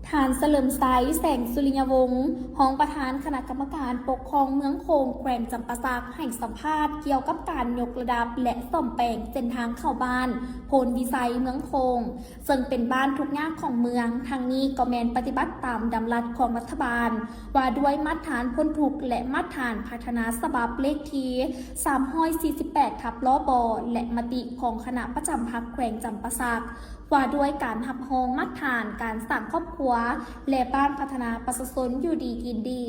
ทานเสลิมไซแสงสุริยวงศ์รองประธานคณะกรรมการปกครองเมืองโคงแขวงจำปาสักให้สัมภาษณ์เกี่ยวกับการยกระดับและซ่อมแปลงเส้นทางเข้าบ้านโพนวิสัยเมืองโคงซึ่งเป็นบ้านทุกย่างของเมืองทางนี้ก็แมนปฏิบัติตามดำรัสของรัฐบาลว่าด้วยมาตรฐานพ้นทุกข์และมาตรฐานพัฒนาฉบับเลขที่348ทับล้อบและมติของคณะประจำพรรคแขวงจำปาสักว่าด้วยการหับโฮงมาตรฐานการสร้างครอบครัวและบ้านพัฒนาประชาชนอยู่ดีกินดี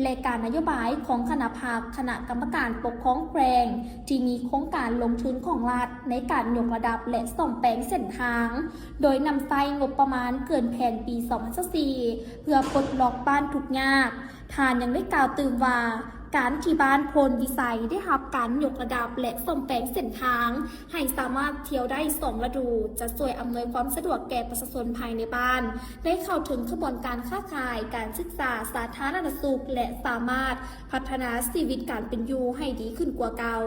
และการนโยบายของคณะพรรคคณะกรรมการปกครองแขวงที่มีโครงการลงทุนของรัฐในการยกระดับและซ่อมแปลงเส้นทางโดยนำใช้งบประมาณเกินแผนปี2024เพื่อปลดล็อกบ้านทุกยากทานยังได้กล่าวตื่นว่าการที่บ้านโพนวิสัยได้รับการยกระดับและซ่อมแปลงเส้นทางให้สามารถเที่ยวได้2 ฤดูจะช่วยอำนวยความสะดวกแก่ประชาชนภายในบ้านได้เข้าถึงขบวนการค้าขายการศึกษาสาธารณสุขและสามารถพัฒนาชีวิตการเป็นอยู่ให้ดีขึ้นกว่าเก่า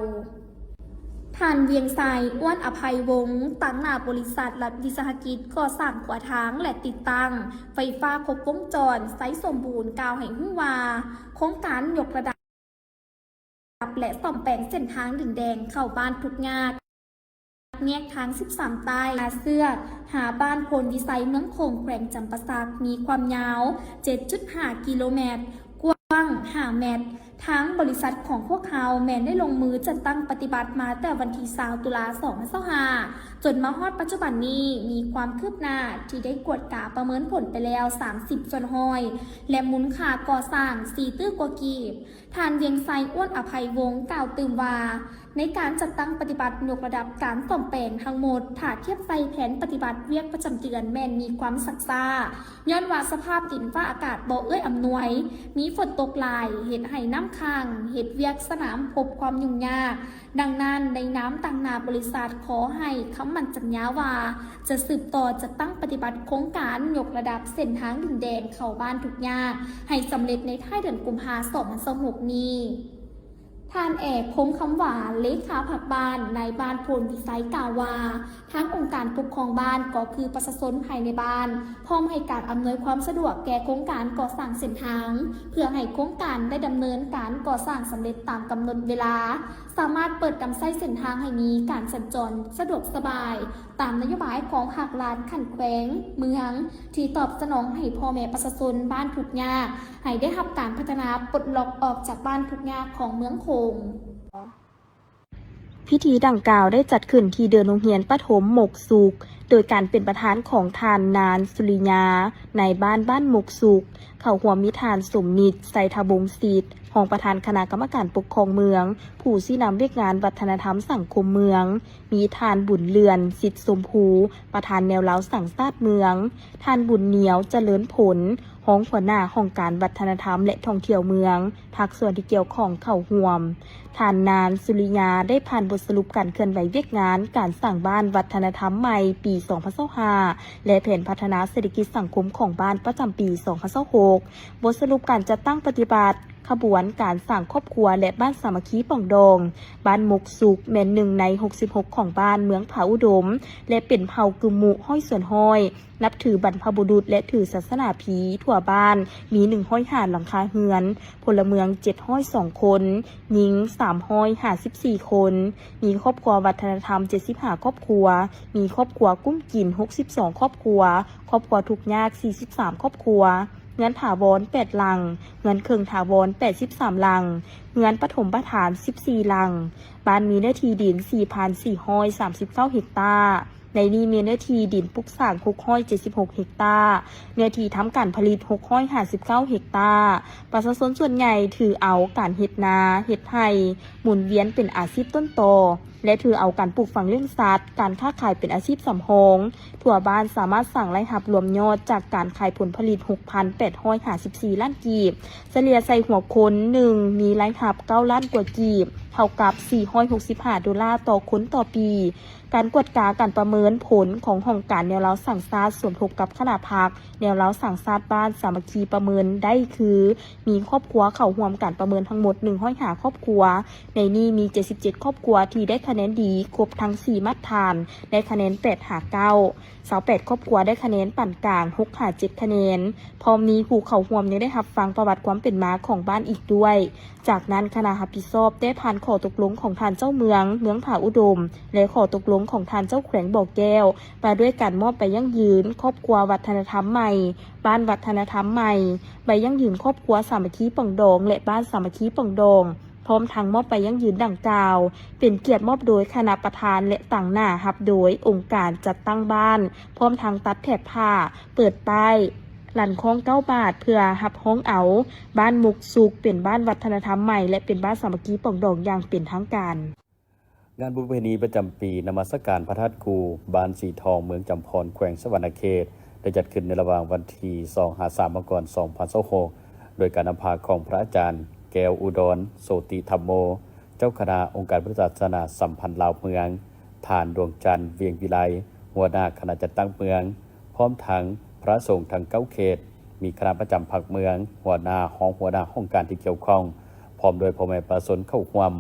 ท่านเวียงไซอ้วนอภัยวงศ์ตั้งหน้าบริษัทรัฐวิสาหกิจก่อสร้างขวาทางและติดตั้งไฟฟ้าครบวงจรไซสมบูรณ์กล่าวให้ฮู้ว่าโครงการยกระดับและซ่อมแปลงเส้นทางดินแดงเข้าบ้านทุกยากแยกทาง13ใต้เสื้อหาบ้านโพนวิสัยเมืองโคงแขวงจำปาสักมีความยาว 7.5 กิโลเมตรกว้าง5 เมตรทั้งบริษัทของพวกเขาแม้ได้ลงมือจัดตั้งปฏิบัติมาแต่วันที่20 ตุลาคม 2025จนมาฮอดปัจจุบันนี้มีความคืบหน้าที่ได้กวดกาประเมินผลไปแล้ว30ส่วนห้อยและมูลค่าก่อสร้าง4ตื้อกว่ากีบท่านเวียงไซอ้วนอภัยวงศ์กล่าวตื่นว่าในการจัดตั้งปฏิบัติยกระดับการซ่อมแปลงทั้งหมดถ้าเทียบใส่แผนปฏิบัติเวียกประจำเดือนแม่นมีความซักซ่าย้อนว่าสภาพดินฟ้าอากาศบ่เอื้ออำนวยมีฝนตกหลายเห็ดให้น้ำค้างเห็ดเวียกสนามพบความยุ่งยากดังนั้นในน้ำต่างนาบริษัทขอให้คำมั่นสัญญาว่าจะสืบต่อจะตั้งปฏิบัติโครงการยกระดับเส้นทางดินแดงเข้าบ้านทุกยากให้สำเร็จในท้ายเดือนกุมภาพันธ์2026นี้ท่านเอกคงคำหวานเลขาผักบ้านในบ้านโพนวิสัยกล่าวว่าทั้งองค์การปกครองบ้านก็คือประชาชนภายในบ้านพร้อมให้การอำนวยความสะดวกแก่โครงการก่อสร้างเส้นทางเพื่อให้โครงการได้ดำเนินการก่อสร้างสำเร็จตามกำหนดเวลาสามารถเปิดดำไส้เส้นทางให้มีการสัญจรสะดวกสบายตามนโยบายของภาครัฐขันแขวงเมืองที่ตอบสนองให้พ่อแม่ประชาชนบ้านทุกยากให้ได้รับการพัฒนาปลดล็อกออกจากบ้านทุกยากของเมืองโคงพิธีดังกล่าวได้จัดขึ้นที่เดินโรงเรียนประถมหมกสุกโดยการเป็นประธานของทานนานสุริยาในบ้านหมกสุกเขาหัวมิทานสมนิตไซทบงศิษย์รองประธานคณะกรรมการปกครองเมืองผู้ชี้นำเวียกงานวัฒนธรรมสังคมเมืองมีทานบุญเลือนสิทธิสมภูประธานแนวเล้าสังซาดเมืองทานบุญเหนียวเจริญผลห้องหัวหน้าห้องการวัฒนธรรมและท่องเที่ยวเมืองภาคส่วนที่เกี่ยวข้องเข้าร่วมทานนานสุริยาได้ผ่านบทสรุปการเคลื่อนไหวเวียกงานการสร้างบ้านวัฒนธรรมใหม่ปี2025และแผนพัฒนาเศรษฐกิจสังคมของบ้านประจำปี2026บทสรุปการจัดตั้งปฏิบัติขบวนการสร้างครอบครัวและบ้านสามัคคีป่องดองบ้านมกสุกแม่น1 ใน 66ของบ้านเมืองผาอุดมและเป็นเผ่ากึมมุห้อยส่วนห้อยนับถือบรรพบุรุษและถือศาสนาผีทั่วบ้านมี105หลังคาเฮือนพลเมือง702คนหญิง354คนมีครอบครัววัฒนธรรม75ครอบครัวมีครอบครัวกุ้มกิน62ครอบครัวครอบครัวทุกข์ยาก43ครอบครัวเงินถาวร8หลังเงินเครื่องถาวร83หลังเงินปฐมประฐาน14หลังบ้านมีเนื้อที่ดิน 4,439 เฮกตาร์ในนี้มีเนื้อที่ดินปลูกสร้าง676 เฮกตาร์เนื้อที่ทำการผลิต659 เฮกตาร์ประชาชนส่วนใหญ่ถือเอาการเฮ็ดนาเฮ็ดไร่หมุนเวียนเป็นอาชีพต้นตอและถือเอาการปลูกฝังเลี้ยงสัตว์การค้าขายเป็นอาชีพสำรองทั่วบ้านสามารถสั่งรายรับรวมยอดจากการขายผลผลิต 6,854 ล้านกีบเฉลี่ยใส่หัวคน1มีรายรับ9ล้านกว่ากีบเท่ากับ$465ต่อคนต่อปีการกวดกาการประเมินผลของห้องการแนวเล้าสั่งซาดสมทบกับคณะพรรคแนวเล้าสั่งซาดบ้านสามัคคีประเมินได้คือมีครอบครัวเข้าร่วมการประเมินทั้งหมด105ครอบครัวในนี้มี77ครอบครัวที่ได้คะ คะแนนดีครบทั้ง4มาตรฐานได้คะแนน8-9 28ครอบครัวได้คะแนนปานกลาง6-7คะแนนพร้อมนี้ผู้เข้าร่วมยังได้รับฟังประวัติความเป็นมาของบ้านอีกด้วยจากนั้นคณะรับผิดชอบได้ผ่านข้อตกลงของท่านเจ้าเมืองผาอุดมและข้อตกลงของท่านเจ้าแขวงบ่อแก้วมาด้วยการมอบไปยั่งยืนครอบครัววัฒนธรรมใหม่บ้านวัฒนธรรมใหม่ใบยั่งยืนครอบครัวสามัคคีป่องดองและบ้านสามัคคีป่องดองพร้อมทั้งมอบไปยั่งยืนดังกล่าวเป็นเกียรติมอบโดยคณะประธานและต่างหน้ารับโดยองค์การจัดตั้งบ้านพร้อมทั้งตัดแถบผ้าเปิดป้ายหลั่นคล้อง9 บาทเพื่อหับห้องเอาบ้านมุกสุกเป็นบ้านวัฒนธรรมใหม่และเป็นบ้านสามัคคีป่องดองอย่างเป็นทางการงานบุญประเพณีประจำปีนมัสการพระธาตุกูบ้านสีทองเมืองจำพรแขวงสวรรณเขตได้จัดขึ้นในระหว่างวันที่2-3 มกราคม 2026โดยการนำพาของพระอาจารย์แก้วอุดรโสติธรรมโมเจ้าคณะองค์การพุทธศาสนาสัมพันธ์ลาวเมืองฐานดวงจันทร์เวียงวิไลหัวหน้าคณะจัดตั้งเมืองพร้อมทั้งพระสงฆ์ทั้ง9 เขตมีคณะประจำภาคเมืองหัวหน้าห้องการที่เกี่ยวข้องพร้อมโดยพ่อแม่ประชาชนเข้าร่วม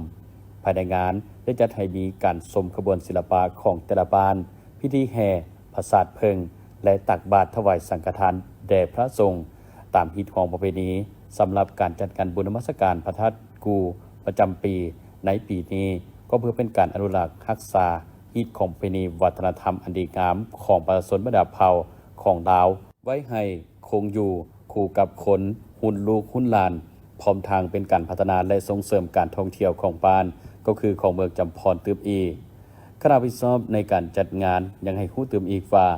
ภายในงานได้จัดให้มีการชมขบวนศิลปะของแต่ละบ้านพิธีแห่พระศาสตร์เพิงและตักบาตรถวายสังฆทานแด่พระสงฆ์ตามพิธีของประเพณีสำหรับการจัดการบุญนมัสการพระธาตุกูประจำปีในปีนี้ก็เพื่อเป็นการอนุรักษ์รักษาฮิตของประเพณีวัฒนธรรมอันดีงามของประชาชนบรรดาเผ่าของลาวไว้ให้คงอยู่คู่กับคนหุ่นลูกหุ่นหลานพร้อมทางเป็นการพัฒนาและส่งเสริมการท่องเที่ยวของบ้านก็คือของเมืองจำพรตืบอีคณะผู้ชอบในการจัดงานยังให้ฮู้ตืมอีกว่า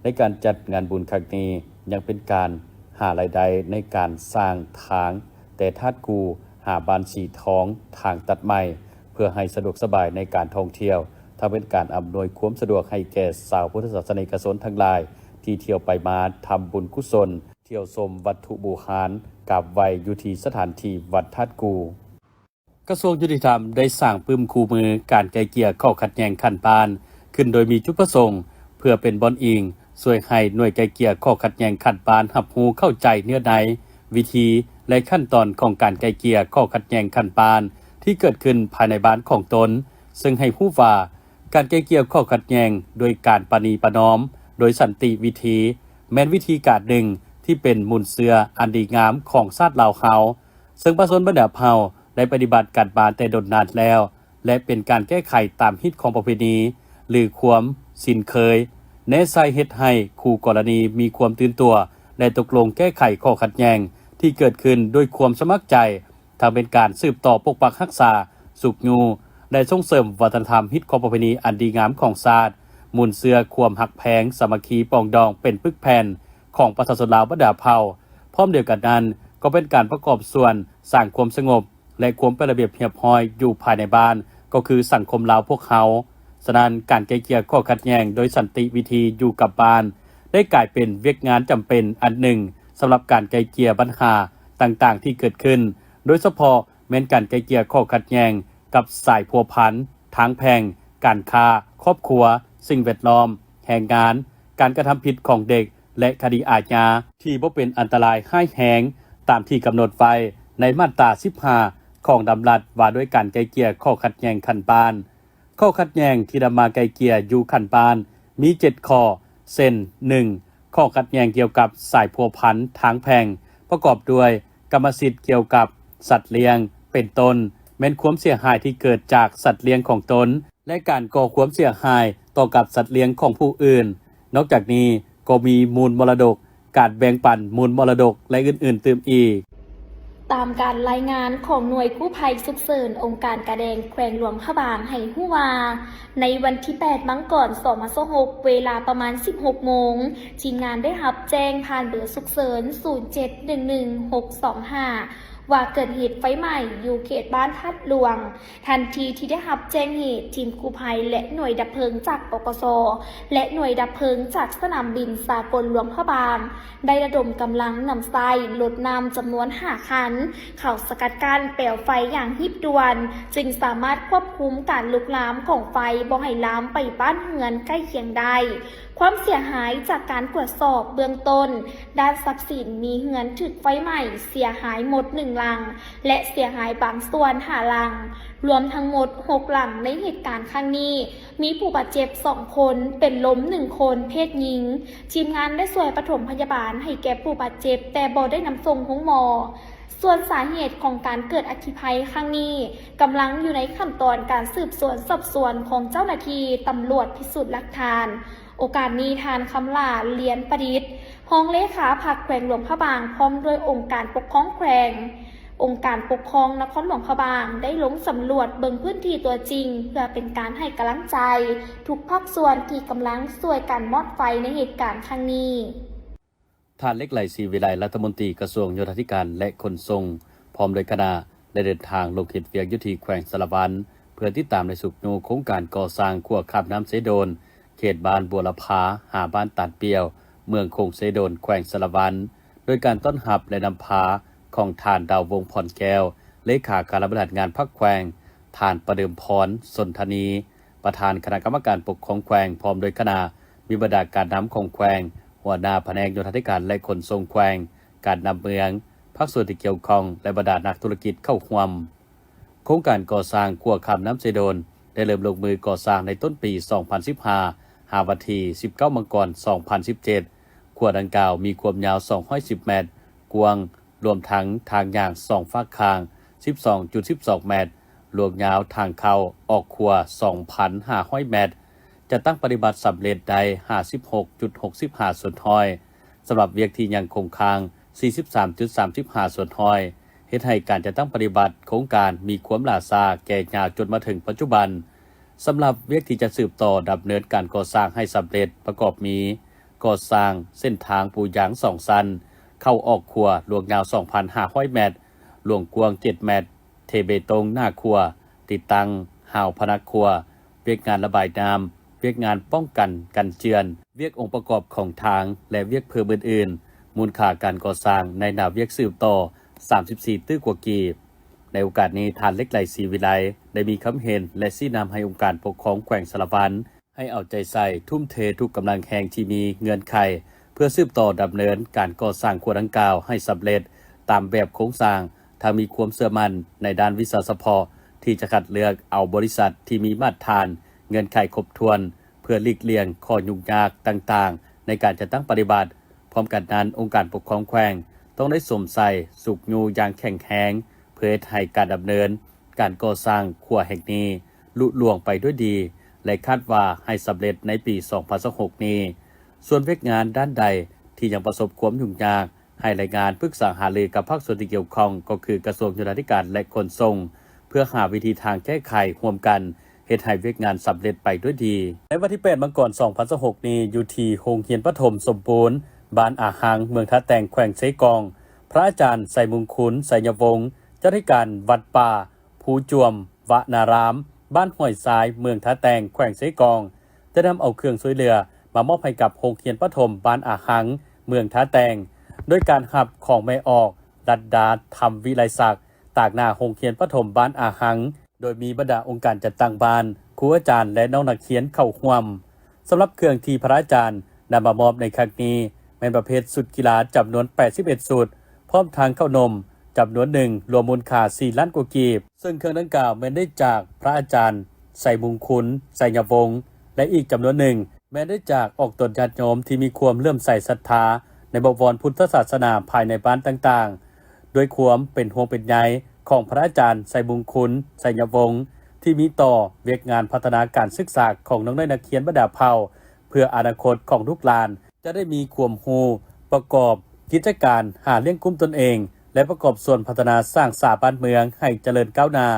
ในการจัดงานบุญครั้งนี้ยังเป็นการหารายได้ในการสร้างทางแต่ธาตุกูหาบ้านสีทองทางตัดใหม่เพื่อให้สะดวกสบายในการท่องเที่ยวถ้าเป็นการอำนวยความสะดวกให้แก่สาวพุทธศาสนิกชนทั้งหลายที่เที่ยวไปมาทำบุญกุศลเที่ยวชมวัตถุบูชากราบไหว้อยู่ที่สถานที่วัดธาตุกูกระทรวงยุติธรรมได้สร้างปึ้มคู่มือการไกล่เกลี่ยข้อขัดแย้งขั้นปานขึ้นโดยมีจุดประสงค์เพื่อเป็นบอนอิงช่วยให้หน่วยไกล่เกลี่ยข้อขัดแย้งขั้นปานรับรู้เข้าใจเนื้อในวิธีและขั้นตอนของการไกล่เกลี่ยข้อขัดแย้งขั้นปานที่เกิดขึ้นภายในบ้านของตนซึ่งให้ผู้ว่าการไกล่เกลี่ยข้อขัดแย้งโดยการประนีประนอมโดยสันติวิธีแม้นวิธีการหนึ่งที่เป็นมูลเสืออันดีงามของชาติลาวเขาซึ่งประชาชนบรรดาเผ่าได้ปฏิบัติการบานแต่ดนนานแล้วและเป็นการแก้ไขตามฮิตของประเพณีหรือความสินเคยแนะใส่เฮ็ดให้คู่กรณีมีความตื่นตัวและตกลงแก้ไขข้อขัดแย้งที่เกิดขึ้นด้วยความสมัครใจทำเป็นการสืบต่อปกปักรักษาสุขยูและส่งเสริมวัฒนธรรมฮิตของประเพณีอันดีงามของชาติมูลเสือความหักแพงสามัคคีปองดองเป็นปึกแผ่นของประชาชนลาวบรรดาเผ่าพร้อมเดียวกันนั้นก็เป็นการประกอบส่วนสร้างความสงบและความเป็นระเบียบเรียบร้อยอยู่ภายในบ้านก็คือสังคมลาวพวกเขาฉะนั้นการไกล่เกลี่ยข้อขัดแย้งโดยสันติวิธีอยู่กับบ้านได้กลายเป็นเวียกงานจำเป็นอันหนึ่งสำหรับการไกล่เกลี่ยปัญหาต่างๆที่เกิดขึ้นโดยเฉพาะแม้นการไกล่เกลี่ยข้อขัดแย้งกับสายพัวพันทางแพ่งการค้าครอบครัวสิ่งแวดล้อมแรงงานการกระทำผิดของเด็กและคดีอาญาที่บ่เป็นอันตรายร้ายแรงตามที่กำหนดไว้ในมาตรา15ของดำรัสว่าด้วยการไกล่เกลี่ยข้อขัดแย้งขั้นปานข้อขัดแย้งที่นำมาไกล่เกลี่ยอยู่ขั้นปานมี7ข้อเช่น 1. ข้อขัดแย้งเกี่ยวกับสายพัวพันทางแพ่งประกอบด้วยกรรมสิทธิ์เกี่ยวกับสัตว์เลี้ยงเป็นต้นแม้นความเสียหายที่เกิดจากสัตว์เลี้ยงของตนและการก่อความเสียหายต่อกับสัตว์เลี้ยงของผู้อื่นนอกจากนี้ก็มีมูลมรดกการแบ่งปันมูลมรดกและอื่นๆเติมอีกตามการรายงานของหน่วยกู้ภัยฉุกเฉินองค์การกระแดงแขวงหลวงพระบางให้ฮู้ว่าในวันที่8มังกร2026เวลาประมาณ 16 โมงทีมงานได้รับแจ้งผ่านเบอร์ฉุกเฉิน0711-625ว่าเกิดเหตุไฟไหม้อยู่เขตบ้านทัดหลวงทันทีที่ได้รับแจ้งเหตุทีมกู้ภัยและหน่วยดับเพลิงจากปปส.และหน่วยดับเพลิงจากสนามบินสากลหลวงพระบางได้ระดมกำลังนำทรายรถน้ำจำนวน5 คันเข้าสกัดกั้นเปลวไฟอย่างรีบด่วนจึงสามารถควบคุมการลุกลามของไฟบ่ให้ลามไปบ้านเรือนใกล้เคียงได้ความเสียหายจากการตรวจสอบเบื้องต้นด้านทรัพย์สินมีเรือนถูกไฟไหม้เสียหายหมด1 หลังและเสียหายบางส่วน5 หลัง รวมทั้งหมด 6 หลังในเหตุการณ์ครั้งนี้ มีผู้บาดเจ็บ 2 คน เป็นล้ม 1 คน เพศหญิง ทีมงานได้ช่วยปฐมพยาบาลให้แก่ผู้บาดเจ็บแต่บ่ได้นำส่งห้องหมอ ส่วนสาเหตุของการเกิดอัคคีภัยครั้งนี้กำลังอยู่ในขั้นตอนการสืบสวนสอบสวนของเจ้าหน้าที่ตำรวจพิสูจน์หลักฐาน โอกาสนี้ทานคำลาเลียนประดิษฐ์รองเลขาพรรคแขวงหลวงพระบางพร้อมด้วยองค์การปกครองแขวงองค์การปกครองนครหลวงพระบางได้ลงสำรวจเบิ่งพื้นที่ตัวจริงเพื่อเป็นการให้กำลังใจทุกภาคส่วนที่กำลังช่วยกันมอดไฟในเหตุการณ์ครั้งนี้ ท่านเล็กไหลศรีวิไลรัฐมนตรีกระทรวงโยธาธิการและขนส่งพร้อมโดยคณะได้เดินทางลงเขตเวียกยุทธีแขวงสารวันเพื่อติดตามในสุขโนโครงการก่อสร้างขัวขับน้ำเสโดนเขตบ้านบัวละพาหาบ้านตัดเปียวเมืองคงเสโดนแขวงสารวันโดยการต้อนรับและนำพาของทานดาววงพรแก้วเลขาการบริหารงานพรรคแขวงทานประเดิมพรสนธนีประธานคณะกรรมการปกครองแขวงพร้อมโดยคณะมีบรรดาการนำของแขวงหัวหน้าแผนกโยธาธิการและขนส่งแขวงการนำเมืองภาคส่วนที่เกี่ยวข้องและบรรดานักธุรกิจเข้าร่วมโครงการก่อสร้างขัวขับน้ำเสโดนได้เริ่มลงมือก่อสร้างในต้นปี 2015 หาวันที่19 มังกร 2017 ขัวดังกล่าวมีความยาว 210 เมตร กว้างรวมทั้งทางอย่าง2ฝากข้าง 12.12 เมตรรวมยาวทางเข้าออกขัว 2,500 เมตร จะตั้งปฏิบัติสำเร็จได้ 56.65 ส่วนห้อยสำหรับเวียกที่ยังคงค้าง 43.35 ส่วนห้อยเฮ็ดให้การจะตั้งปฏิบัติโครงการมีความล่าช้าแก่ยาวจนมาถึงปัจจุบันสำหรับเวียกที่จะสืบต่อดำเนินการก่อสร้างให้สำเร็จประกอบมีก่อสร้างเส้นทางปูยาง2สั้นเข้าออกครัวลวงยาว 2,500 เมตรหลวงกวาง 7 เมตรเทเบตงหน้าครัวติดตั้งหาวพนักครัวเวียกงานระบายน้ำเวียกงานป้องกันกันเจือนเวียกองค์ประกอบของทางและเวียกเพิ่มอื่นๆมูลค่าการก่อสร้างในนาเวียกสืบต่อ34 ตื้อกว่ากีบในโอกาสนี้ทานเล็กไหลศรีวิไลได้มีคำเห็นและชี้นำให้องค์การปกครองแขวงสารวันให้เอาใจใส่ทุ่มเททุกกำลังแห่งที่มีเงื่อนไขเพื่อสืบต่อดำเนินการก่อสร้างขัวดังกล่าวให้สำเร็จตามแบบโครงสร้างถ้ามีความเชื่อมั่นในด้านวิศวะที่จะคัดเลือกเอาบริษัทที่มีมาตรฐานเงื่อนไขครบถ้วนเพื่อหลีกเลี่ยงข้อยุ่งยากต่างๆในการจัดตั้งปฏิบัติพร้อมกันนั้นองค์การปกครองแขวงต้องได้สวมใส่สุกยูอย่างแข็งแรงเพื่อให้การดำเนินการก่อสร้างขัวแห่งนี้ลุล่วงไปด้วยดีและคาดว่าให้สำเร็จในปี 2026 นี้ส่วนเวกงานด้านใดที่ยังประสบความยุ่งยากให้รายงานปรึกษาหารือกับภาคส่วนที่เกี่ยวข้องก็คือกระทรวงโยธาธิการและขนส่งเพื่อหาวิธีทางแก้ไขร่วมกันเฮ็ดให้เวกงานสำเร็จไปด้วยดีในวันที่ 8 มังกร 2026 นี้อยู่ที่โรงเรียนประถมสมบูรณ์บ้านอาหังเมืองท่าแตงแขวงไชกองพระอาจารย์ไสมุงคุณไสยวงศ์เจ้าหน้าที่การวัดป่าภูจวมวนารามบ้านห้วยทรายเมืองท่าแตงแขวงไชกองจะนำเอาเครื่องช่วยเหลือมามอบให้กับโรงเรียนประถมบ้านอาหังเมืองท่าแตงโดยการหับของแม่ออกดัดดาธรรมวิไลศักดิ์ตากหน้าโรงเรียนประถมบ้านอาหังโดยมีบรรดาองค์การจัดตั้งบ้านครูอาจารย์และน้องนักเขียนเข้าร่วมสำหรับเครื่องที่พระอาจารย์นำมามอบในครั้งนี้เป็นประเภทสุดกีฬาจำนวน81สุดพร้อมทางเข้านมจำนวนหนึ่งรวมมูลค่า4 ล้านกว่ากีบซึ่งเครื่องดังกล่าวแม้ได้จากพระอาจารย์ไสมุงคุณไสยวงศ์และอีกจำนวนหนึ่งแม้ได้จากออกตนญาติโยมที่มีความเลื่อมใสศรัทธาในบวรพุทธศาสนาภายในบ้านต่างๆโดยความเป็นห่วงเป็นใยของพระอาจารย์ไสมุงคุณไสยวงศ์ที่มีต่อเวียกงานพัฒนาการศึกษาของน้องนักเขียนบรรดาเผ่าเพื่ออนาคตของทุกหลานจะได้มีความรู้ประกอบกิจการหาเลี้ยงกุ้มตนเองและประกอบส่วนพัฒนาสร้างสาบ้านเมืองให้เจริญก้าวหน้า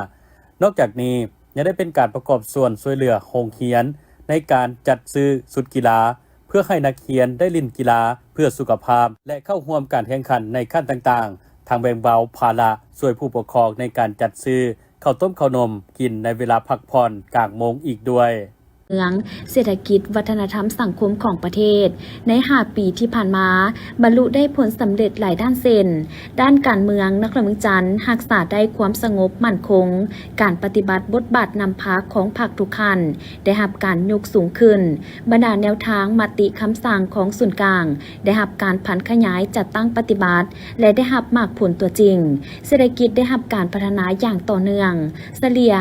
นอกจากนี้ยังได้เป็นการประกอบส่วนช่วยเหลือโรงเรียนในการจัดซื้อสุดกีฬาเพื่อให้นักเรียนได้เล่นกีฬาเพื่อสุขภาพและเข้าร่วมการแข่งขันในขั้นต่างๆทางแบ่งเบาภาระช่วยผู้ปกครองในการจัดซื้อข้าวต้มข้าวนมกินในเวลาพักผ่อนกลางโมงอีกด้วย เมืองเศรษฐกิจวัฒนธรรมสังคมของประเทศใน5 ปีที่ผ่านมาบรรลุได้ผลสำเร็จหลายด้านเช่นด้านการเมืองนครเมืองจันทร์รักษาได้ความสงบมั่นคงการปฏิบัติบทบาทนำพาของพรรคทุกขั้นได้รับการยกสูงขึ้นบรรดาแนวทางมติคำสั่งของศูนย์กลางได้รับการผันขยายจัดตั้งปฏิบัติและได้รับมากผลตัวจริงเศรษฐกิจได้รับการพัฒนาอย่างต่อเนื่องเฉลี่ย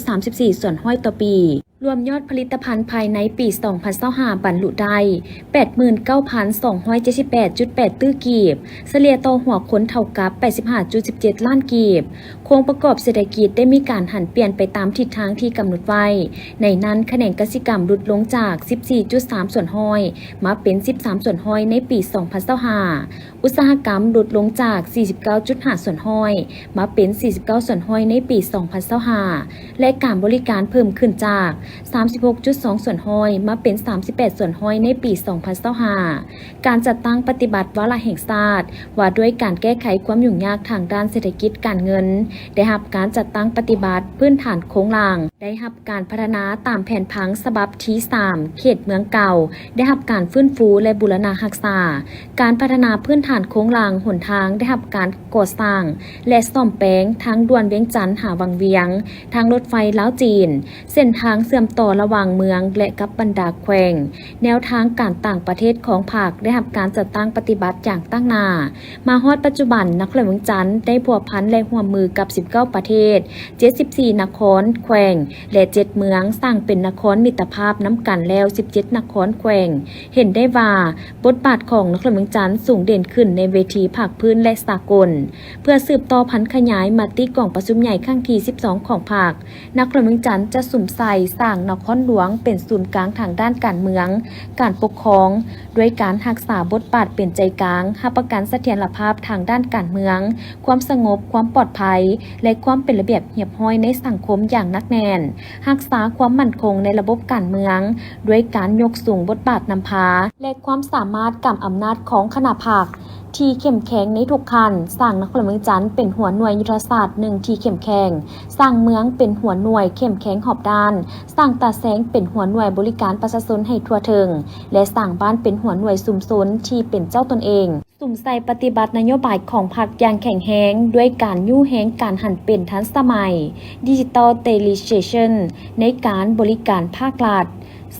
5.34 ส่วนห้อยต่อปีรวมยอดผลิตภัณฑ์ภายในปี 2025 บรรลุได้ 89,278.8 ตื้อกีบเฉลี่ยต่อหัวคนเท่ากับ 85.17 ล้านกีบโครงประกอบเศรษฐกิจได้มีการหันเปลี่ยนไปตามทิศทางที่กำหนดไว้ในนั้นคะแนนกสิกรรมลดลงจาก 14.3 ส่วนห้อยมาเป็น 13 ส่วนห้อยในปี 2025 อุตสาหกรรมลดลงจาก 49.5 ส่วนห้อยมาเป็น 49 ส่วนห้อยในปี 2025 และการบริการเพิ่มขึ้นจาก 36.2 ส่วนห้อยมาเป็น 38 ส่วนห้อยในปี 2025 การจัดตั้งปฏิบัติวาระแห่งชาติว่าด้วยการแก้ไขความยุ่งยากทางด้านเศรษฐกิจการเงินได้รับการจัดตั้งปฏิบัติพื้นฐานโครงหลังได้รับการพัฒนาตามแผนผังฉบับที่ 3 เขตเมืองเก่าได้รับการฟื้นฟูและบูรณารักษาการพัฒนาพื้นฐานโครงหลังหนทางได้รับการก่อสร้างและซ่อมแปลงทางด่วนเวียงจันทน์หาวังเวียงทางรถไฟลาวจีนเส้นทางเชื่อมต่อระหว่างเมืองและกับบรรดาแขวงแนวทางการต่างประเทศของภาคได้รับการจัดตั้งปฏิบัติอย่างตั้งหน้ามาฮอดปัจจุบันนครเมืองจันทร์ได้พัวพันและร่วมมือกับ19ประเทศ74นครแขวงและ7เมืองสร้างเป็นนครมิตรภาพน้ำกันแล้ว17นครแขวงเห็นได้ว่าบทบาทของนครเมืองจันทร์สูงเด่นขึ้นในเวทีภาคพื้นและสากลเพื่อสืบต่อพันขยายมติกล่องประชุมใหญ่ครั้งที่12ของภาคนครเมืองจันทร์จะสุ่มใส่สร้างนครหลวงเป็นศูนย์กลางทางด้านการเมืองการปกครองด้วยการรักษาบทบาทเป็นใจกลางรับประกันเสถียรภาพทางด้านการเมืองความสงบความปลอดภัยและความเป็นระเบียบเรียบร้อยในสังคมอย่างหนักแน่นรักษาความมั่นคงในระบบการเมืองด้วยการยกสูงบทบาทนำพาและความสามารถกำอำนาจของคณะพรรคที่เข้มแข็งในทุกขั้นสร้างนครเมืองจันทร์เป็นหัวหน่วยยุทธศาสตร์1ที่เข้มแข็งสร้างเมืองเป็นหัวหน่วยเข้มแข็งหอบด้านสร้างตาแสงเป็นหัวหน่วยบริการประชาชนให้ทั่วถึงและสร้างบ้านเป็นหัวหน่วยสุมสนที่เป็นเจ้าตนเองสุ่มใส่ปฏิบัตินโยบายของพรรคอย่างแข็งแรงด้วยการยู่แหงการหันเป็นทันสมัย Digital Digitalization ในการบริการภาครัฐ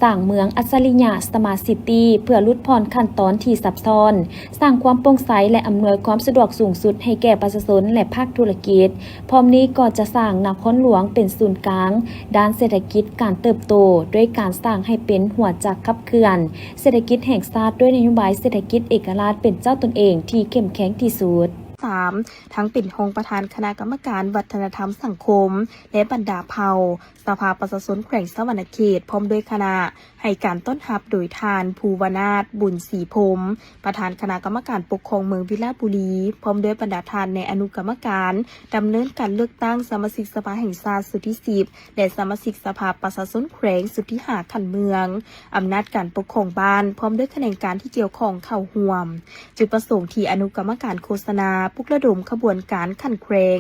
สร้างเมืองอัจฉริยะ Smart City เพื่อลดผ่อนขั้นตอนที่ซับซ้อนสร้างความโปร่งใสและอำนวยความสะดวกสูงสุดให้แก่ประชาชนและภาคธุรกิจพร้อมนี้ก็จะสร้างนครหลวงเป็นศูนย์กลางด้านเศรษฐกิจการเติบโตด้วยการสร้างให้เป็นหัวจักรขับเคลื่อนเศรษฐกิจแห่งชาติด้วยนโยบายเศรษฐกิจเอกราชเป็นเจ้าตนเองที่เข้มแข็งที่สุด3ทั้งเป็นรองประธานคณะกรรมการวัฒนธรรมสังคมและบรรดาเผ่าสภาประชาชนแขวงสวรรณเขตพร้อมด้วยคณะให้การต้อนรับโดยทานภูวนาถบุญศรีพรหมประธานคณะกรรมการปกครองเมืองวิลาบุรีพร้อมด้วยบรรดาทานในอนุกรรมการดำเนินการเลือกตั้งสมาชิกสภาแห่งชาติสุดที่10และสมาชิกสภาประชาชนแขวงสุดที่5ขันเมืองอำนาจการปกครองบ้านพร้อมด้วยคะแนนการที่เกี่ยวข้องเข้าร่วมจุดประสงค์ที่อนุกรรมการโฆษณาปลุกระดมขบวนการขันแขวง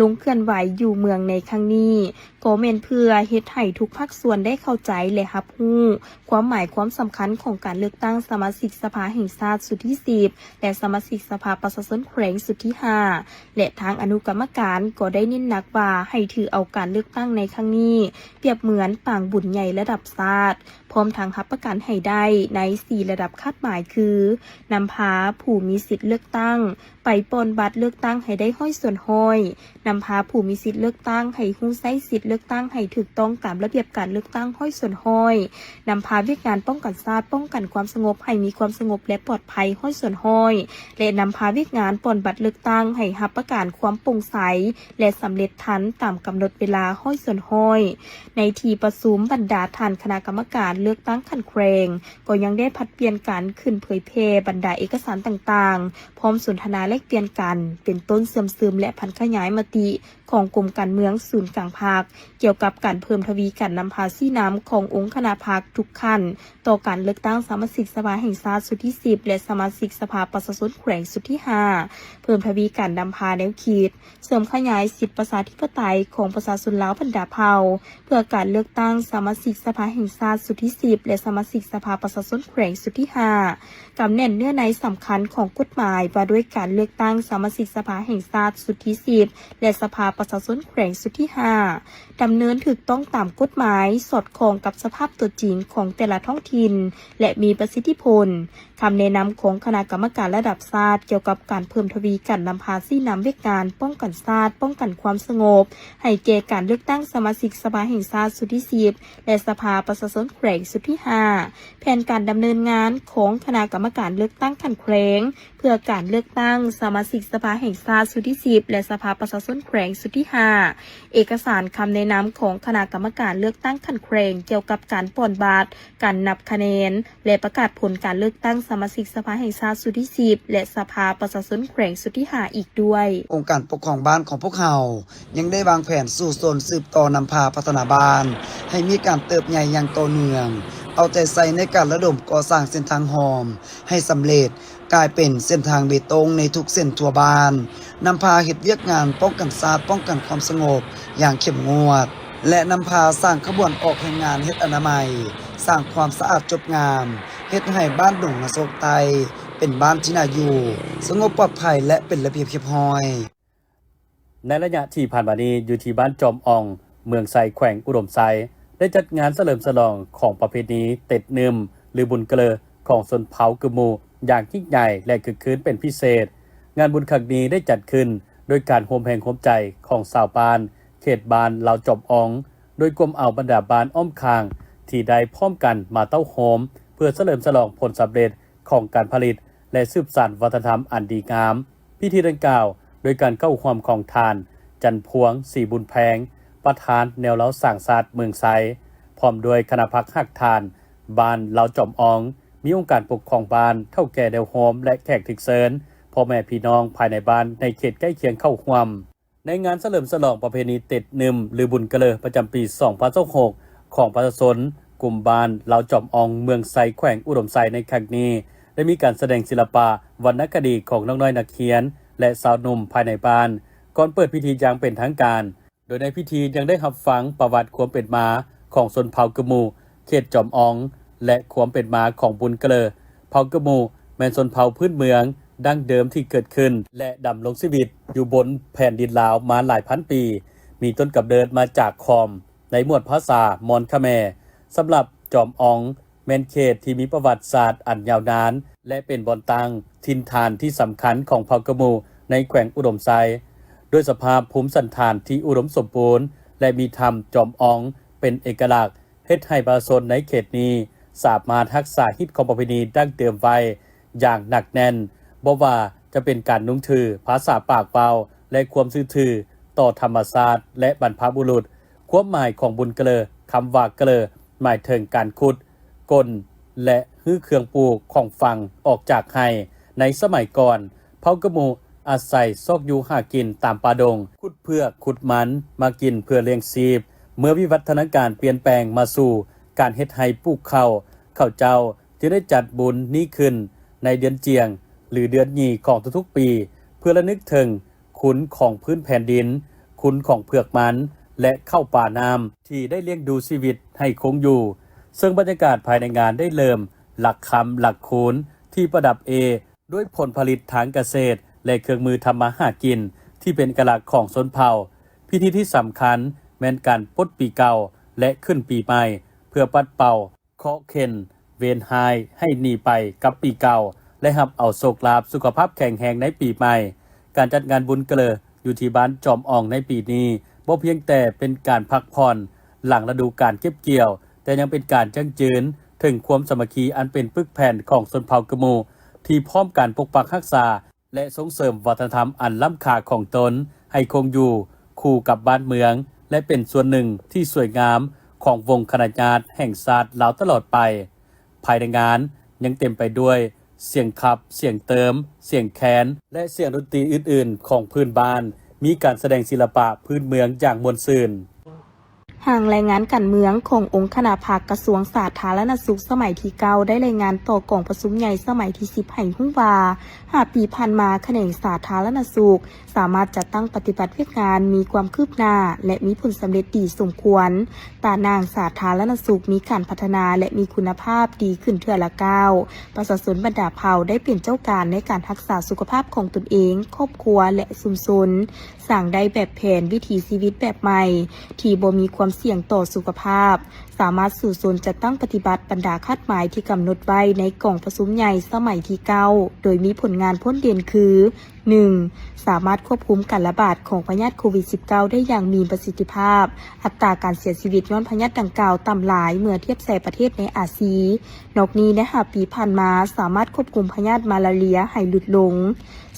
ลงเคลื่อนไหวอยู่เมืองในครั้งนี้ก็เมนเพื่อเฮ็ดให้ทุกภาคส่วนได้เข้าใจและรับรู้ความหมายความสำคัญของการเลือกตั้งสมาชิกสภาแห่งชาติสุดที่10และสมาชิกสภาประชาชนแขวงสุดที่5และทางอนุกรรมการก็ได้เน้นหนักว่าให้ถือเอาการเลือกตั้งในครั้งนี้เปรียบเหมือนปางบุญใหญ่ระดับชาติพร้อมทางรับประกันให้ได้ใน4ระดับคาดหมายคือนำพาผู้มีสิทธิ์เลือกตั้งไปปนบัตรเลือกตั้งให้ได้ห้อยส่วนห้อยนำพาผู้มีสิทธิ์เลือกตั้งให้ฮู้ใช้สิทธิ์เลือกตั้งให้ถูกต้องตามระเบียบการเลือกตั้งห้อยส่วนห้อยนำพาวิธีการป้องกันชาติป้องกันความสงบให้มีความสงบและปลอดภัยห้อยส่วนห้อยและนำพาวิธีการปนบัตรเลือกตั้งให้รับประกันความโปร่งใสและสำเร็จทันตามกำหนดเวลาห้อยส่วนห้อยในที่ประชุมบรรดาท่านคณะกรรมการเลือกตั้งขันแขวงก็ยังได้ผัดเปลี่ยนกันขึ้นเผยแพร่บรรดาเอกสารต่างๆพร้อมสนทนาแลกเปลี่ยนกันเป็นต้นเสื่อมซึมและพันขยายมติของกรมการเมืองศูนย์กลางภาคเกี่ยวกับการเพิ่มทวีการนำพาซี่น้ำขององค์คณะพรรค ทุกขั้นต่อการเลือกตั้งสมาชิกสภาแห่งชาติสุดที่ 10 และสมาชิกสภาประชาชนแขวงสุดที่ 5 เพิ่มทวีการนำพาแนวคิดเสริมขยายสิทธิประชาธิปไตยของประชาชนลาวบรรดาเผ่าเพื่อการเลือกตั้งสมาชิกสภาแห่งชาติสุดที่ 10 และสมาชิกสภาประชาชนแขวงสุดที่ 5 กำเน้นเนื้อในสำคัญของกฎหมายว่าด้วยการเลือกตั้งสมาชิกสภาแห่งชาติสุดที่ 10 และสภาประชาชนแขวงสุดที่ 5 ดำเนินถูกต้องตามกฎหมายสอดคล้องกับสภาพตัวจริงของแต่ละท้องถิ่นและมีประสิทธิผลคำแนะนำของคณะกรรมการระดับชาติเกี่ยวกับการเพิ่มทวีการนำพาซี่นำเวกการป้องกันชาติป้องกันความสงบให้แก่การเลือกตั้งสมาชิกสภาแห่งชาติสุดที่ 10 และสภาประชาชนแขวงสุดที่ 5 แผนการดำเนินงานของคณะกรรมการเลือกตั้งขันแขวงเพื่อการเลือกตั้งสมาชิกสภาแห่งชาติสุดที่ 10 และสภาประชาชนแขวงสุดที่ 5 เอกสารคำแนะนำของคณะกรรมการเลือกตั้งขันแขวงเกี่ยวกับการป่อนบัตรการนับคะแนนและประกาศผลการเลือกตั้งสมาชิกสภาแห่งชาติสุดที่ 10 และสภาประชาชนแขวงสุดที่ 5 อีกด้วย องค์การปกครองบ้านของพวกเรายังได้วางแผนสู่โซนสืบต่อนำพาพัฒนาบ้านให้มีการเติบใหญ่อย่างต่อเนื่องเอาใจใส่ในการระดมก่อสร้างเส้นทางหอมให้สำเร็จกลายเป็นเส้นทางเบตงในทุกเส้นทั่วบ้านนำพาเฮ็ดเวียกงานป้องกันชาติป้องกันความสงบอย่างเข้มงวดและนำพาสร้างขบวนออกแห่งงานเฮ็ดอนามัยสร้างความสะอาดจบงามเฮ็ดให้บ้านดงอโศกไตเป็นบ้านที่น่าอยู่สงบปลอดภัยและเป็นระเบียบเรียบร้อยในระยะที่ผ่านมานี้อยู่ที่บ้านจอมอ่องเมืองไซแขวงอุดมไซได้จัดงานเฉลิมฉลองของประเพณีเต็ดนึมหรือบุญเกลอของชนเผ่ากึมูอย่างยิ่งใหญ่และคึกคืนเป็นพิเศษงานบุญครั้งนี้ได้จัดขึ้นโดยการโฮมแห่งโฮมใจของชาวบ้านเขตบ้านลาวจอมอ่องโดยกรมเอาบรรดาบ้านอ้อมคางที่ได้พร้อมกันมาเต้าโฮมเพื่อเฉลิมฉลองผลสำเร็จของการผลิตและสืบสานวัฒนธรรมอันดีงามพิธีดังกล่าวโดยการเข้าร่วมของทานจันพวงศรีบุญแพงประธานแนวเล้าสร้างศาสตร์เมืองไซพร้อมด้วยคณะพักหักทานบ้านลาวจอมอ่องมีองค์การปกครองบ้านเท่าแก่แนวโฮมและแขกถึกเซินพ่อแม่พี่น้องภายในบ้านในเขตใกล้เคียงเข้าร่วมในงานเฉลิมฉลองประเพณีเต็ดนึมหรือบุญเกลอประจำปี 2026 ของประชาชนกลุ่มบ้านลาวจอมอ่องเมืองไซแขวงอุดมไซในครั้งนี้ได้มีการแสดงศิลปะวรรณคดีของน้องน้อยนักเขียนและสาวหนุ่มภายในบ้านก่อนเปิดพิธีอย่างเป็นทางการโดยในพิธียังได้รับฟังประวัติความเป็นมาของชนเผ่ากะมูเขตจอมอ่องและความเป็นมาของบุญเกลอเผ่ากะมูแม่นชนเผ่าพื้นเมืองดั้งเดิมที่เกิดขึ้นและดำรงชีวิตอยู่บนแผ่นดินลาวมาหลายพันปีมีต้นกำเนิดมาจากคอมในหมวดภาษามอนคาแมสำหรับจอมอ่องแม่นเขตที่มีประวัติศาสตร์อันยาวนานและเป็นบ่อนตั้งถิ่นฐานที่สำคัญของเผ่ากะมูในแขวงอุดมไซด้วยสภาพภูมิสันฐานที่อุดมสมบูรณ์และมีธรรมจอมอ่องเป็นเอกลักษณ์เฮ็ดให้ประชาชนในเขตนี้สามารถรักษาฮิตของประเพณีดั้งเดิมไว้อย่างหนักแน่นบ่ว่าจะเป็นการนุ่งถือภาษาปากเปล่าและความซื่อถือต่อธรรมชาติและบรรพบุรุษความหมายของบุญเกลอคำว่าเกลอหมายถึงการขุดกลและฮื้อเครื่องปลูกของฝั่งออกจากไห้ในสมัยก่อนเผ่ากะมูอาศัยซอกอยู่หากินตามป่าดงขุดเพือกขุดมันมากินเพื่อเลี้ยงชีพเมื่อวิวัฒนาการเปลี่ยนแปลงมาสู่การเฮ็ดไร่ปลูกข้าวเจ้าจึงได้จัดบุญนี้ขึ้นในเดือนเจียงหรือเดือนยี่ของทุกๆปีเพื่อระลึกถึงคุณของพื้นแผ่นดินคุณของเผือกมันและข้าวป่าน้ำที่ได้เลี้ยงดูชีวิตให้คงอยู่ซึ่งบรรยากาศภายในงานได้เริ่มหลักคำหลักคูณที่ประดับด้วยผลผลิตทางเกษตรและเครื่องมือทำมาหากินที่เป็นเอกลักษณ์ของชนเผ่าพิธีที่สำคัญแม้นการปลดปีเก่าและขึ้นปีใหม่เพื่อปัดเป่าเคราะห์เข็นเวรหายให้หนีไปกับปีเก่าและรับเอาโชคลาภสุขภาพแข็งแรงในปีใหม่การจัดงานบุญเกลออยู่ที่บ้านจอมอ่องในปีนี้บ่เพียงแต่เป็นการพักผ่อนหลังฤดูกาลเก็บเกี่ยวแต่ยังเป็นการจังจืนถึงความสามัคคีอันเป็นปึกแผ่นของชนเผ่ากะมูที่พร้อมการปกปักรักษาและส่งเสริมวัฒนธรรมอันล้ำค่าของตนให้คงอยู่คู่กับบ้านเมืองและเป็นส่วนหนึ่งที่สวยงามของวงคณะญาติแห่งชาติลาวตลอดไปภายในงานยังเต็มไปด้วยเสียงขับเสียงเติมเสียงแคนและเสียงดนตรีอื่นๆของพื้นบ้านมีการแสดงศิลปะพื้นเมืองอย่างมวลซื่น ห่างรายงานการเมืองขององค์คณะภาคกระทรวงสาธารณสุขสมัยที่9ได้รายงานต่อกองประชุมใหญ่สมัยที่10ให้รู้ว่า5 ปีผ่านมาแขนงสาธารณสุขสามารถจัดตั้งปฏิบัติเวียกงานมีความคืบหน้าและมีผลสำเร็จดีสมควรตานางสาธารณสุขมีการพัฒนาและมีคุณภาพดีขึ้นเทื่อละก้าวประชาชนบรรดาเผ่าได้เป็นเจ้าการในการรักษาสุขภาพของตนเองครอบครัวและชุมชนสร้างได้แบบแผนวิถีชีวิตแบบใหม่ที่บ่มีความเสี่ยงต่อสุขภาพสามารถสู่ชนจัดตั้งปฏิบัติบรรดาคาดหมายที่กำหนดไว้ในกล่องประชุมใหญ่สมัยที่9โดยมีผลงานพ้นเด่นคือ 1. สามารถควบคุมการระบาดของพยาธิโควิด -19 ได้อย่างมีประสิทธิภาพอัตราการเสียชีวิตย้อนพยาธิดังกล่าวต่ำหลายเมื่อเทียบใส่ประเทศในอาเซียนอกนี้ใน5 ปีผ่านมาสามารถควบคุมพยาธิมาลาเรียให้หลุดลง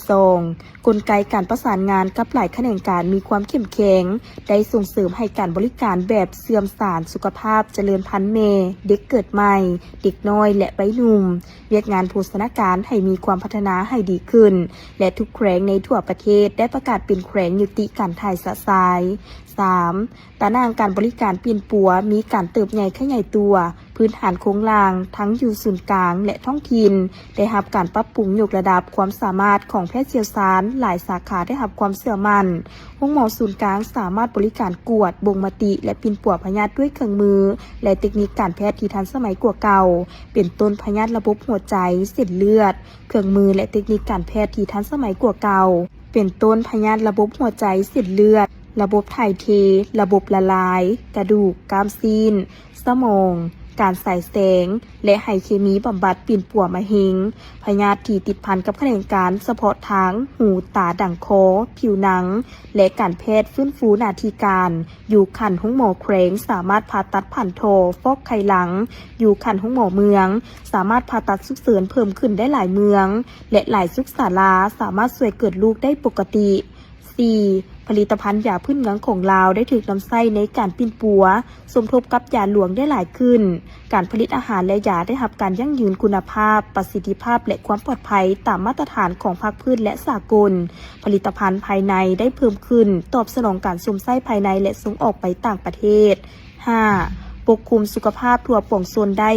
2. กลไกการประสานงานกับหลายแขนงการมีความเข้มแข็งได้ส่งเสริมให้การบริการแบบเสื่อมสารสุขภาพเจริญพันธุ์เมเด็กเกิดใหม่เด็กน้อยและวัยหนุ่มเวียกงานโภชนาการให้มีความพัฒนาให้ดีขึ้นและทุกแขวงในทั่วประเทศได้ประกาศเป็นแขวงยุติการถ่ายสะสาย 3. ตารางการบริการเปลี่ยนปัวมีการเติบใหญ่ขยายตัวพื้นฐานโครงล่างทั้งอยู่ศูนย์กลางและท้องถิ่นได้รับการปรับปรุงยกระดับความสามารถของแพทย์เชี่ยวชาญหลายสาขาได้รับความเชื่อมั่นห้องหมอศูนย์กลางสามารถบริการกวดบ่งมติและปิ่นปัวพยาธิด้วยเครื่องมือและเทคนิคการแพทย์ที่ทันสมัยกว่าเก่าเป็นต้นพยาธิระบบหัวใจเส้นเลือดเครื่องมือและเทคนิคการแพทย์ที่ทันสมัยกว่าเก่าเป็นต้นพยาธิระบบหัวใจเส้นเลือดระบบถ่ายเทระบบละลายกระดูกกล้ามซีนสมองการใส่แสงและไฮเคมีบำบัดปิ่นปัวมะเร็งพยาธิที่ติดพันกับแขนงการเฉพาะทางหูตาดั่งคอผิวหนังและการแพทย์ฟื้นฟูหน้าที่การอยู่ขันห้องหมอแขวงสามารถผ่าตัดผ่านโทฟอกไขหลังอยู่ขันห้องหมอเมืองสามารถผ่าตัดฉุกเฉินเพิ่มขึ้นได้หลายเมืองและหลายสุขศาลาสามารถช่วยเกิดลูกได้ปกติ 4. ผลิตภัณฑ์ยาพื้นเมืองของลาวได้ถูกนำใช้ในการปิ้นปัวสมทบกับยาหลวงได้หลายขึ้นการผลิตอาหารและยาได้รับการยั่งยืนคุณภาพประสิทธิภาพและความปลอดภัยตามมาตรฐานของภาคพื้นและสากลผลิตภัณฑ์ภายในได้เพิ่มขึ้นตอบสนองการสุ่มไส้ภายในและส่งออกไปต่างประเทศ 5. ปกคุมสุขภาพทั่วป่องโซนได้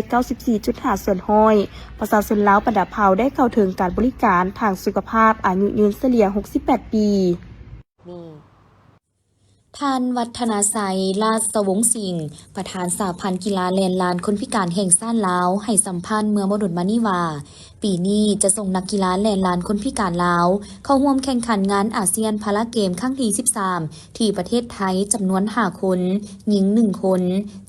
94.5 ส่วนห้อยประชาชนลาวบรรดาเผ่าได้เข้าถึงการบริการทางสุขภาพอายุยืนเฉลี่ย 68 ปีท่านวัฒนาไสยราชวงศ์สิงห์ประธานสหพันธ์กีฬาแลนลานคนพิการแห่งชาติลาวให้สัมภาษณ์เมื่อบ่ดนมานี้ว่าปีนี้จะส่งนักกีฬาแลนลานคนพิการลาวเข้าร่วมแข่งขันงานอาเซียนพาราเกมครั้งที่ 13 ที่ประเทศไทยจำนวน 5 คนหญิง 1 คน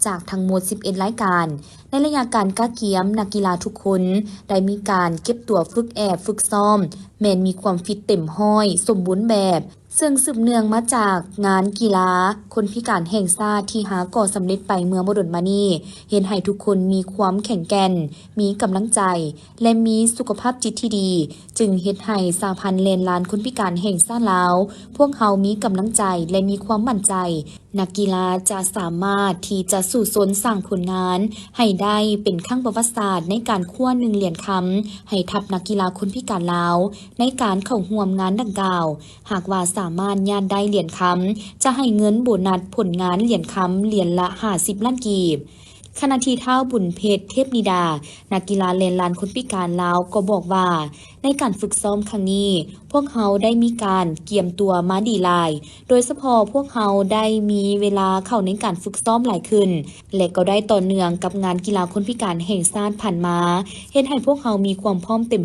จากทั้งหมด 11 รายการในระยะการกะเกียมนักกีฬาทุกคนได้มีการเก็บตัวฝึกฝึกซ้อมแม้นมีความฟิตเต็มห้อยสมบูรณ์แบบซึ่งสืบเนื่องมาจากงานกีฬาคนพิการแห่งชาติที่หาก่อสำเร็จไปเมื่อบ่ดนมานี้เห็นให้ทุกคนมีความแข็งแกร่งมีกำลังใจและมีสุขภาพจิตที่ดีจึงเฮ็ดให้สหพันธ์แลนลานคนพิการแห่งชาติลาวพวกเขามีกำลังใจและมีความมั่นใจนักกีฬาจะสามารถที่จะสู่สนสร้างผลงานให้ได้เป็นครั้งประวัติศาสตร์ในการคว้า1 เหรียญคำให้ทัพนักกีฬาคนพิการลาวในการเข้าร่วมงานดังกล่าวหากว่าสามารถญาติได้เหรียญคำจะให้เงินโบนัสผลงานเหรียญคำเหรียญละ50 ล้านกีบขณะที่ท้าวบุญเพชรเทพนิดานักกีฬาแลนลานคนพิการลาวก็บอกว่าในการฝึกซ้อมครั้งนี้พวกเขาได้มีการเกียมตัวมาดีหลายโดยเฉพาะพวกเขาได้มีเวลาเข้าในการฝึกซ้อมหลายขึ้นและก็ได้ต่อเนื่องกับงานกีฬาคนพิการแห่งชาติผ่านมาเฮ็ดให้พวกเขามีความพร้อมเต็ม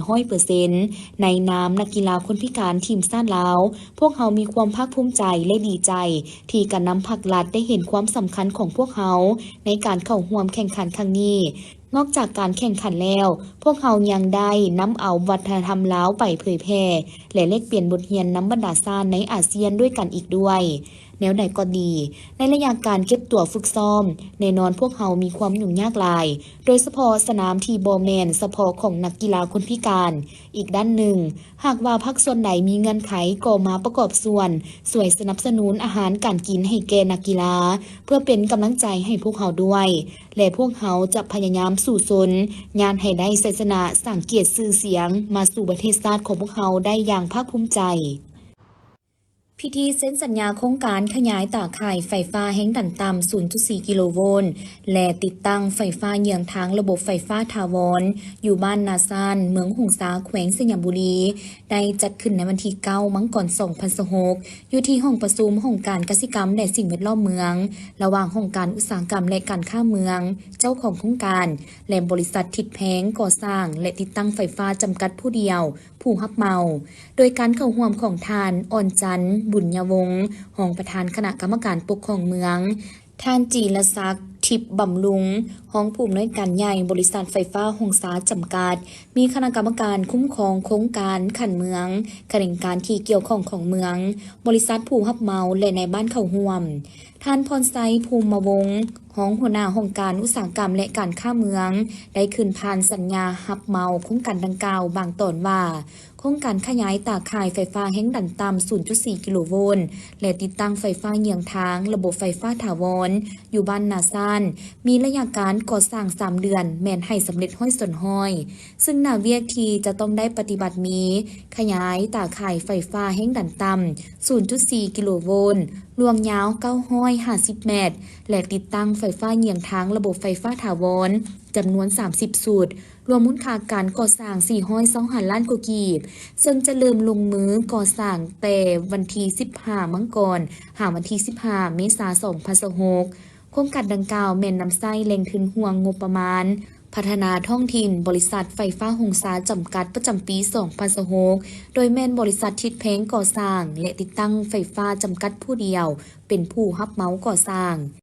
100%ในนามนักกีฬาคนพิการทีมชาติลาวพวกเขามีความภาคภูมิใจและดีใจที่การนำภาครัฐได้เห็นความสำคัญของพวกเขาในการเข้าร่วมแข่งขันครั้งนี้นอกจากการแข่งขันแล้วพวกเขายังได้นำเอาวัฒนธรรมลาวไปเผยแพร่และแลกเปลี่ยนบทเรียนนำบรรดาชาติในอาเซียนด้วยกันอีกด้วยแนวใดก็ดีในระยะการเก็บตัวฝึกซ้อมแน่นอนพวกเขามีความยุ่งยากหลายโดยเฉพาะสนามที่บ่แม่นเฉพาะของนักกีฬาคนพิการอีกด้านหนึ่งหากว่าภาคส่วนใดมีเงื่อนไขก็มาประกอบส่วนช่วยสนับสนุนอาหารการกินให้แก่นักกีฬาเพื่อเป็นกำลังใจให้พวกเขาด้วยและพวกเขาจะพยายามสู่สนงานให้ได้ชัยชนะสร้างเกียรติชื่อเสียงมาสู่ประเทศชาติของพวกเขาได้อย่างภาคภูมิใจ พิธีเซ็นสัญญาโครงการขยายตาข่ายไฟฟ้าแห่งดันต่ำ 0.4 กิโลโวลต์และติดตั้งไฟฟ้าเยื้องทางระบบไฟฟ้าถาวรอยู่บ้านนาซานเมืองหงสาแขวงสยามบุรี ได้จัดขึ้นในวันที่ 9 มังกร 2026อยู่ที่ห้องประชุมห้องการกสิกรรมและสิ่งแวดล้อมเมือง ระหว่างห้องการอุตสาหกรรมและการค้าเมือง เจ้าของโครงการและบริษัททิดแพงก่อสร้างและติดตั้งไฟฟ้าจำกัดผู้เดียว ผู้รับเหมา โดยการเข้าร่วมของทานอ่อนจันทร์บุญยวงศ์รองประธานคณะกรรมการปกครองเมือง ท่านจีรศักดิ์ทิพย์บำรุงรองผู้อำนวยการใหญ่บริษัทไฟฟ้าหงสาจำกัด มีคณะกรรมการคุ้มครองโครงการขันเมืองขณะการที่เกี่ยวข้องของเมือง บริษัทผู้รับเหมาและในบ้านเข้าร่วม ท่านพรไซภูมิวงศ์รองหัวหน้าองค์การอุตสาหกรรมและการค้าเมือง ได้ขึ้นผ่านสัญญารับเหมาโครงการดังกล่าวบางตอนว่าโครงการขยายตาข่ายไฟฟ้าแห่งดันต่ำ 0.4 กิโลโวลต์และติดตั้งไฟฟ้าเยื้องทางระบบไฟฟ้าถาวรอยู่บ้านนาซานมีระยะการก่อสร้าง 3 เดือนแม่นให้สำเร็จห้อยส่วนห้อย ซึ่งหน้าเวียกทีจะต้องได้ปฏิบัติมีขยายตาข่ายไฟฟ้าแห่งดันต่ำ 0.4 กิโลโวลต์รวมยาว950 เมตร และติดตั้งไฟฟ้าเยื้องทางระบบไฟฟ้าถาวรจำนวน 30 สูตร รวมมูลค่าการก่อสร้าง420 ล้านกว่ากีบ ซึ่งจะเริ่มลงมือก่อสร้างแต่วันที่ 15 มังกรหาวันที่ 15 เมษายน 2026โครงการดังกล่าวแม่นนำไส้แหล่งทุนห่วงงบประมาณ พัฒนาท้องถิ่นบริษัทไฟฟ้าหงสาจำกัดประจำปี 2026โดยแม่นบริษัททิดแพงก่อสร้างและติดตั้งไฟฟ้าจำกัดผู้เดียว เป็นผู้รับเหมาก่อสร้าง